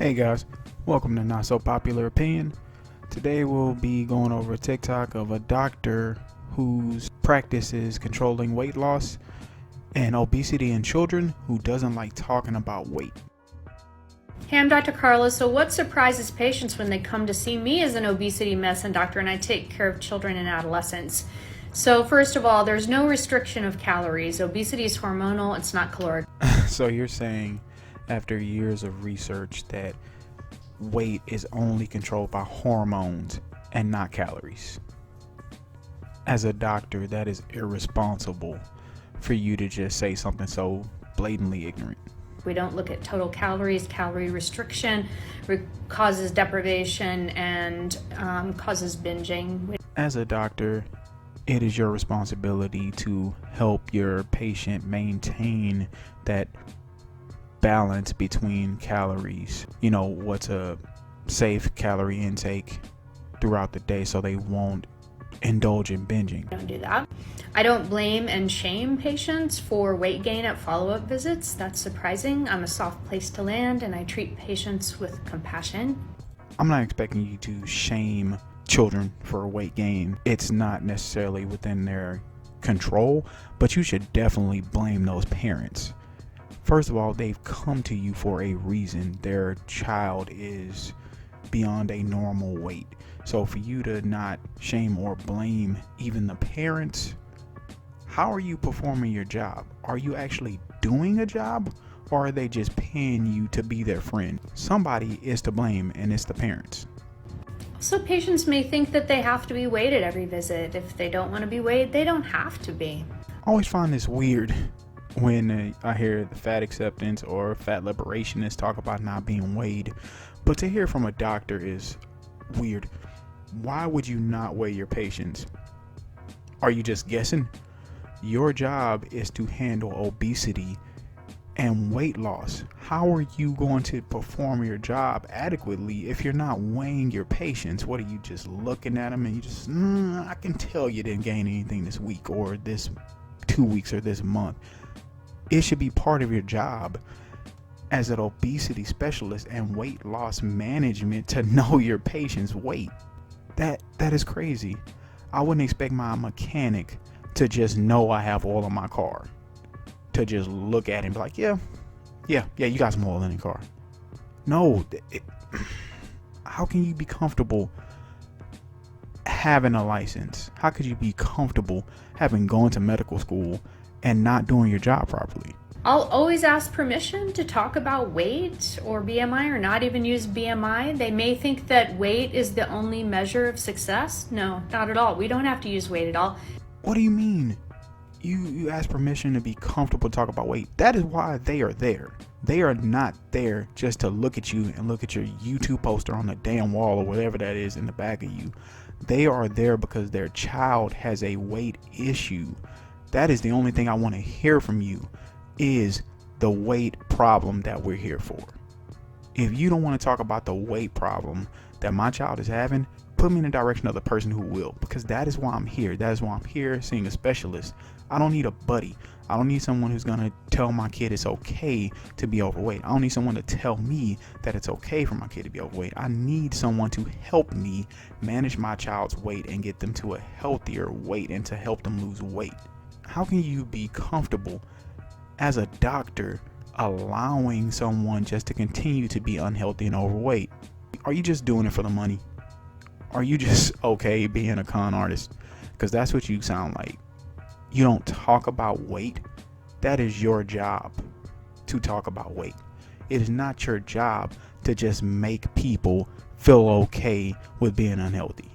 Hey guys, welcome to Not So Popular Opinion. Today we'll be going over a TikTok of a doctor whose practice is controlling weight loss and obesity in children who doesn't like talking about weight. Hey, I'm Dr. Carla. So what surprises patients when they come to see me as an obesity medicine doctor and I take care of children and adolescents? So first of all, there's no restriction of calories. Obesity is hormonal, it's not caloric. So you're saying after years of research that weight is only controlled by hormones and not calories. As a doctor, that is irresponsible for you to just say something so blatantly ignorant. We don't look at total calories. Calorie restriction causes deprivation and causes binging. As a doctor, it is your responsibility to help your patient maintain that balance between calories. You know, what's a safe calorie intake throughout the day so they won't indulge in binging. Don't do that. I don't blame and shame patients for weight gain at follow-up visits. That's surprising. I'm a soft place to land and I treat patients with compassion. I'm not expecting you to shame children for weight gain. It's not necessarily within their control, but you should definitely blame those parents. First of all, they've come to you for a reason. Their child is beyond a normal weight. So for you to not shame or blame even the parents, how are you performing your job? Are you actually doing a job, or are they just paying you to be their friend? Somebody is to blame, and it's the parents. So patients may think that they have to be weighed at every visit. If they don't want to be weighed, they don't have to be. I always find this weird when I hear the fatacceptance or fatliberationist talk about not being weighed, but to hear from a doctor is weird. Why would you not weigh your patients? Are you just guessing? Your job is to handle obesity and weight loss. How are you going to perform your job adequately if you're not weighing your patients? What are you just looking at them and you just, I can tell you didn't gain anything this week or this 2 weeks or this month. It should be part of your job as an obesity specialist and weight loss management to know your patient's weight. That is crazy. I wouldn't expect my mechanic to just know I have oil in my car, to just look at it and be like, yeah, you got some oil in your car. No, how can you be comfortable having a license? How could you be comfortable having gone to medical school and not doing your job properly? I'll always ask permission to talk about weight or BMI or not even use BMI. They may think that weight is the only measure of success. No, not at all. We don't have to use weight at all. What do you mean? You ask permission to be comfortable to talk about weight. That is why they are there. They are not there just to look at you and look at your YouTube poster on the damn wall or whatever that is in the back of you. They are there because their child has a weight issue. That is the only thing I want to hear from you, is the weight problem that we're here for. If you don't want to talk about the weight problem that my child is having, put me in the direction of the person who will, because that is why I'm here. That is why I'm here seeing a specialist. I don't need a buddy. I don't need someone who's going to tell my kid it's okay to be overweight. I don't need someone to tell me that it's okay for my kid to be overweight. I need someone to help me manage my child's weight and get them to a healthier weight and to help them lose weight. How can you be comfortable as a doctor allowing someone just to continue to be unhealthy and overweight? Are you just doing it for the money? Are you just okay being a con artist? Because that's what you sound like. You don't talk about weight. That is your job, to talk about weight. It is not your job to just make people feel okay with being unhealthy.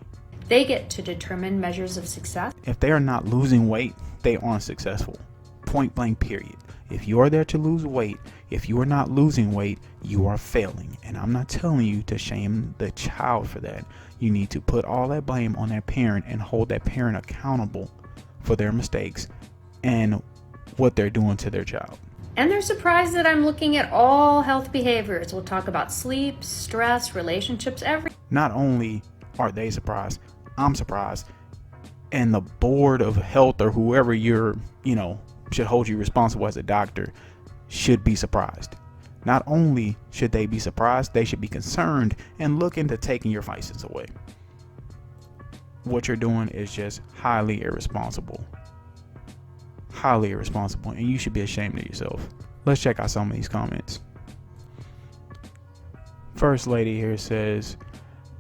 They get to determine measures of success. If they are not losing weight, they aren't successful. Point blank, period. If you are there to lose weight, if you are not losing weight, you are failing. And I'm not telling you to shame the child for that. You need to put all that blame on that parent and hold that parent accountable for their mistakes and what they're doing to their child. And they're surprised that I'm looking at all health behaviors. We'll talk about sleep, stress, relationships, everything. Not only are they surprised, I'm surprised. And the board of health or whoever should hold you responsible as a doctor should be surprised. Not only should they be surprised, they should be concerned and look into taking your license away. What you're doing is just highly irresponsible. Highly irresponsible, and you should be ashamed of yourself. Let's check out some of these comments. First lady here says,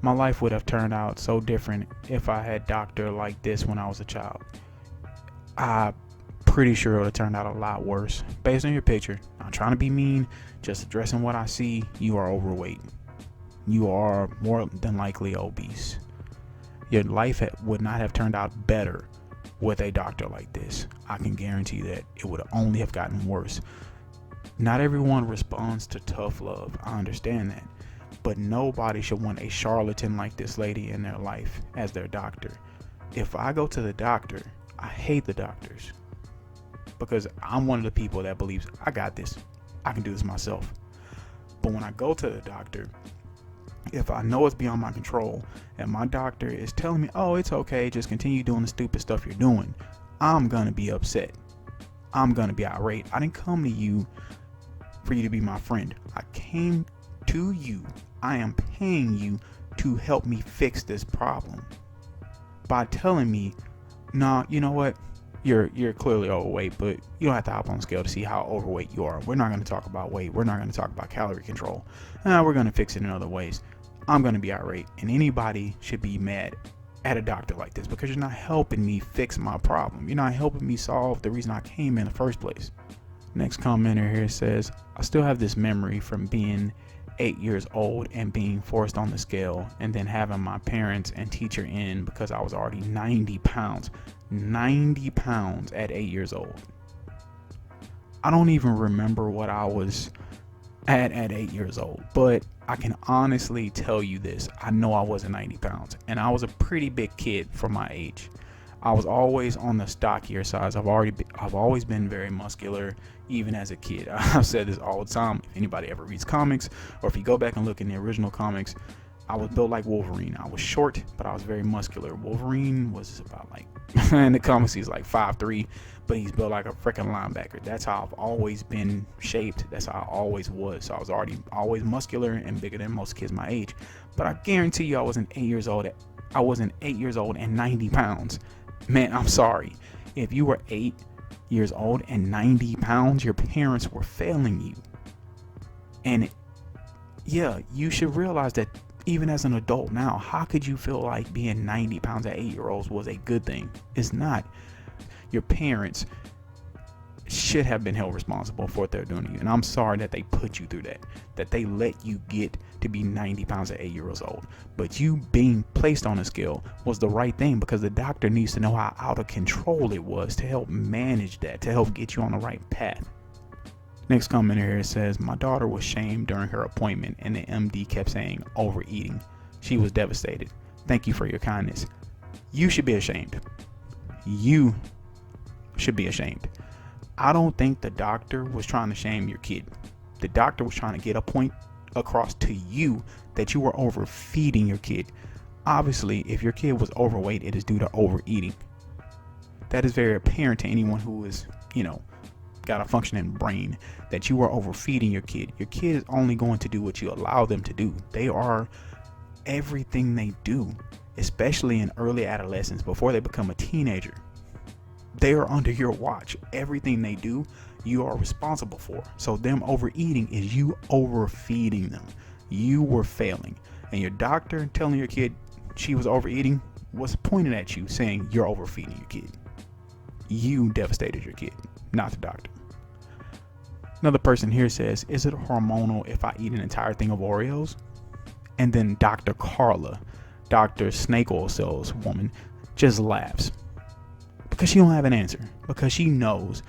my life would have turned out so different if I had a doctor like this when I was a child. I'm pretty sure it would have turned out a lot worse. Based on your picture, not trying to be mean, just addressing what I see, you are overweight. You are more than likely obese. Your life would not have turned out better with a doctor like this. I can guarantee that it would only have gotten worse. Not everyone responds to tough love. I understand that. But nobody should want a charlatan like this lady in their life as their doctor. If I go to the doctor, I hate the doctors because I'm one of the people that believes I got this. I can do this myself. But when I go to the doctor, if I know it's beyond my control and my doctor is telling me, oh, it's okay, just continue doing the stupid stuff you're doing, I'm going to be upset. I'm going to be irate. I didn't come to you for you to be my friend. I came to you. I am paying you to help me fix this problem by telling me, nah, you know what? You're clearly overweight, but you don't have to hop on the scale to see how overweight you are. We're not going to talk about weight. We're not going to talk about calorie control. We're going to fix it in other ways. I'm going to be irate, and anybody should be mad at a doctor like this because you're not helping me fix my problem. You're not helping me solve the reason I came in the first place. Next commenter here says, I still have this memory from being 8 years old and being forced on the scale and then having my parents and teacher in because I was already 90 pounds. 90 pounds at 8 years old. I don't even remember what I was at 8 years old, but I can honestly tell you this. I know I wasn't 90 pounds and I was a pretty big kid for my age. I was always on the stockier size. I've always been very muscular, even as a kid. I've said this all the time. If anybody ever reads comics, or if you go back and look in the original comics, I was built like Wolverine. I was short, but I was very muscular. Wolverine was about like, in the comics, he's like 5'3", but he's built like a freaking linebacker. That's how I've always been shaped. That's how I always was. So I was always muscular and bigger than most kids my age. But I guarantee you, I wasn't 8 years old and 90 pounds. Man, I'm sorry. If you were 8 years old and 90 pounds, your parents were failing you. And yeah, you should realize that even as an adult now, how could you feel like being 90 pounds at 8-year-olds was a good thing? It's not. Your parents should have been held responsible for what they're doing to you. And I'm sorry that they put you through that they let you get to be 90 pounds at 8 years old. But you being placed on a scale was the right thing because the doctor needs to know how out of control it was to help manage that, to help get you on the right path. Next comment here says, my daughter was shamed during her appointment and the MD kept saying overeating. She was devastated. Thank you for your kindness. You should be ashamed. You should be ashamed. I don't think the doctor was trying to shame your kid. The doctor was trying to get a point across to you that you were overfeeding your kid. Obviously, if your kid was overweight, it is due to overeating. That is very apparent to anyone who is, got a functioning brain, that you are overfeeding your kid. Your kid is only going to do what you allow them to do. They are everything they do, especially in early adolescence before they become a teenager. They are under your watch. Everything they do, you are responsible for. So them overeating is you overfeeding them. You were failing. And your doctor telling your kid she was overeating was pointing at you saying you're overfeeding your kid. You devastated your kid, not the doctor. Another person here says, is it hormonal if I eat an entire thing of Oreos? And then Dr. Carla, Dr. Snake Oil Sales woman, just laughs. Because she don't have an answer. Because she knows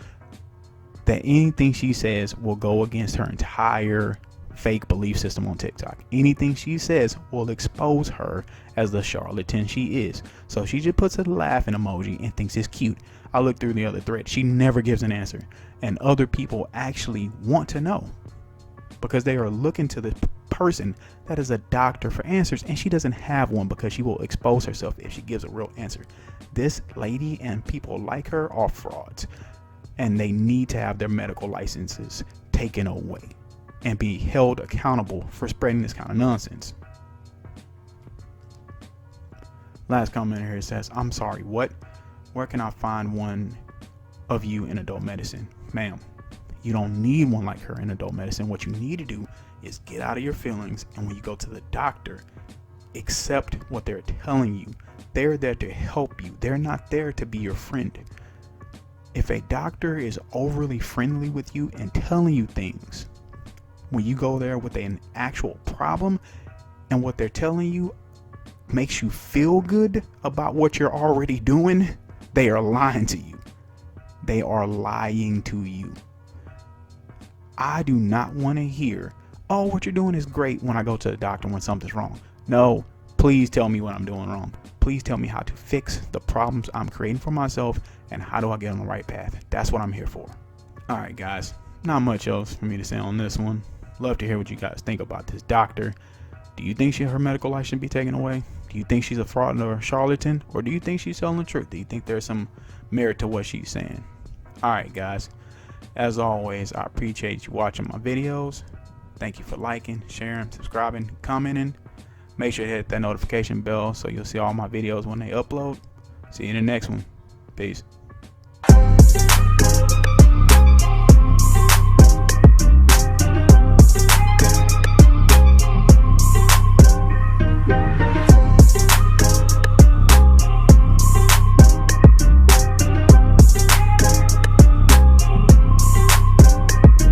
that anything she says will go against her entire fake belief system on TikTok. Anything she says will expose her as the charlatan she is. So she just puts a laughing emoji and thinks it's cute. I look through the other thread. She never gives an answer. And other people actually want to know because they are looking to the person that is a doctor for answers, and she doesn't have one because she will expose herself if she gives a real answer. This lady and people like her are frauds, and they need to have their medical licenses taken away. and be held accountable for spreading this kind of nonsense. Last comment here says, I'm sorry, what? Where can I find one of you in adult medicine? Ma'am, you don't need one like her in adult medicine. What you need to do is get out of your feelings, and when you go to the doctor, accept what they're telling you. They're there to help you. They're not there to be your friend. If a doctor is overly friendly with you and telling you things, when you go there with an actual problem and what they're telling you makes you feel good about what you're already doing, they are lying to you. They are lying to you. I do not want to hear, oh, what you're doing is great, when I go to the doctor when something's wrong. No, please tell me what I'm doing wrong. Please tell me how to fix the problems I'm creating for myself, and how do I get on the right path. That's what I'm here for. All right, guys, not much else for me to say on this one. Love to hear what you guys think about this doctor. Do you think her medical license should be taken away? Do you think she's a fraud or a charlatan? Or do you think she's telling the truth? Do you think there's some merit to what she's saying? All right, guys, as always, I appreciate you watching my videos. Thank you for liking, sharing, subscribing, commenting. Make sure to hit that notification bell so you'll see all my videos when they upload. See you in the next one. Peace.